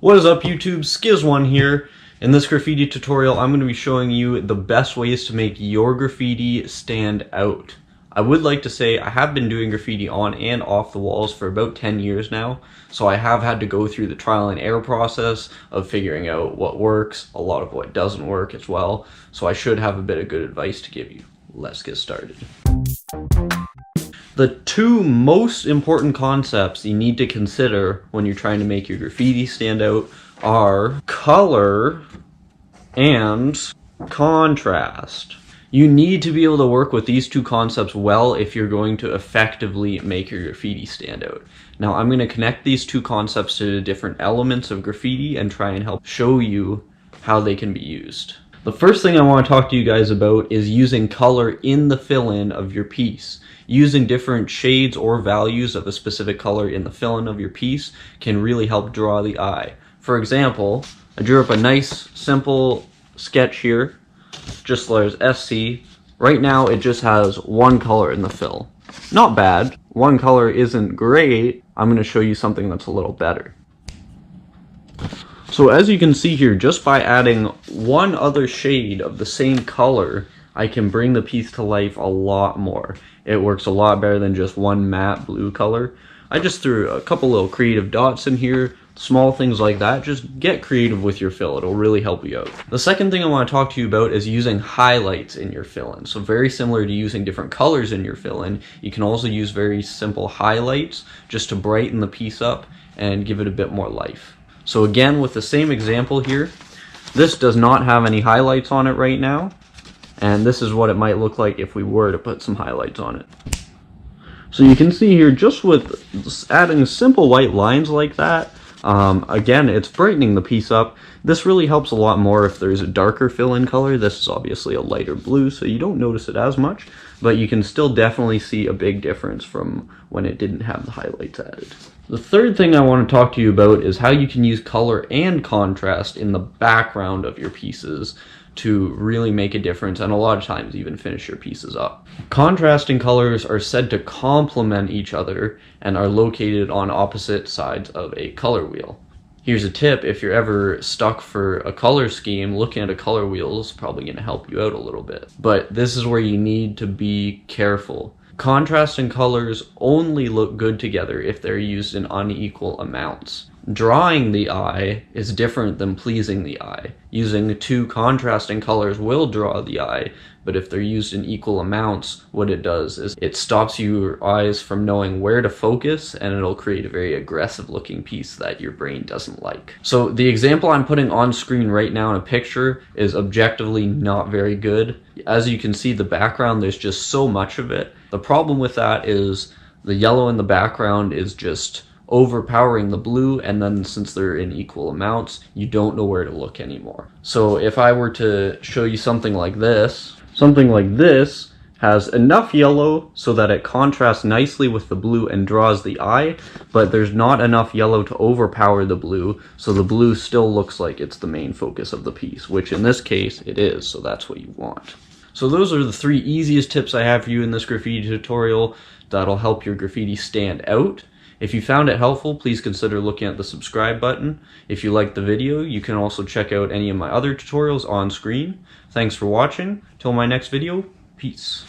What is up YouTube, Skiz1 here. In this graffiti tutorial I'm going to be showing you the best ways to make your graffiti stand out. I would like to say I have been doing graffiti on and off the walls for about 10 years now, so I have had to go through the trial and error process of figuring out what works, a lot of what doesn't work as well, so I should have a bit of good advice to give you. Let's get started. The two most important concepts you need to consider when you're trying to make your graffiti stand out are color and contrast. You need to be able to work with these two concepts well if you're going to effectively make your graffiti stand out. Now I'm going to connect these two concepts to different elements of graffiti and try and help show you how they can be used. The first thing I want to talk to you guys about is using color in the fill-in of your piece. Using different shades or values of a specific color in the fill-in of your piece can really help draw the eye. For example, I drew up a nice simple sketch here, just letters SC. Right now it just has one color in the fill. Not bad. One color isn't great. I'm going to show you something that's a little better. So as you can see here, just by adding one other shade of the same color, I can bring the piece to life a lot more. It works a lot better than just one matte blue color. I just threw a couple little creative dots in here, small things like that. Just get creative with your fill, it'll really help you out. The second thing I want to talk to you about is using highlights in your fill-in. So very similar to using different colors in your fill-in, you can also use very simple highlights just to brighten the piece up and give it a bit more life. So again, with the same example here, this does not have any highlights on it right now, and this is what it might look like if we were to put some highlights on it. So you can see here, just with adding simple white lines like that, again, it's brightening the piece up. This really helps a lot more if there's a darker fill-in color. This is obviously a lighter blue, so you don't notice it as much, but you can still definitely see a big difference from when it didn't have the highlights added. The third thing I want to talk to you about is how you can use color and contrast in the background of your pieces to really make a difference, and a lot of times even finish your pieces up. Contrasting colors are said to complement each other and are located on opposite sides of a color wheel. Here's a tip: if you're ever stuck for a color scheme, looking at a color wheel is probably going to help you out a little bit. But this is where you need to be careful. Contrasting colors only look good together if they're used in unequal amounts. Drawing the eye is different than pleasing the eye. Using two contrasting colors will draw the eye, but if they're used in equal amounts, what it does is it stops your eyes from knowing where to focus, and it'll create a very aggressive looking piece that your brain doesn't like. So the example I'm putting on screen right now in a picture is objectively not very good. As you can see, the background, there's just so much of it. The problem with that is the yellow in the background is just overpowering the blue, and then since they're in equal amounts, you don't know where to look anymore. So if I were to show you something like this has enough yellow so that it contrasts nicely with the blue and draws the eye, but there's not enough yellow to overpower the blue, so the blue still looks like it's the main focus of the piece, which in this case it is, so that's what you want. So those are the three easiest tips I have for you in this graffiti tutorial that'll help your graffiti stand out. If you found it helpful, please consider looking at the subscribe button. If you liked the video, you can also check out any of my other tutorials on screen. Thanks for watching. Till my next video, peace.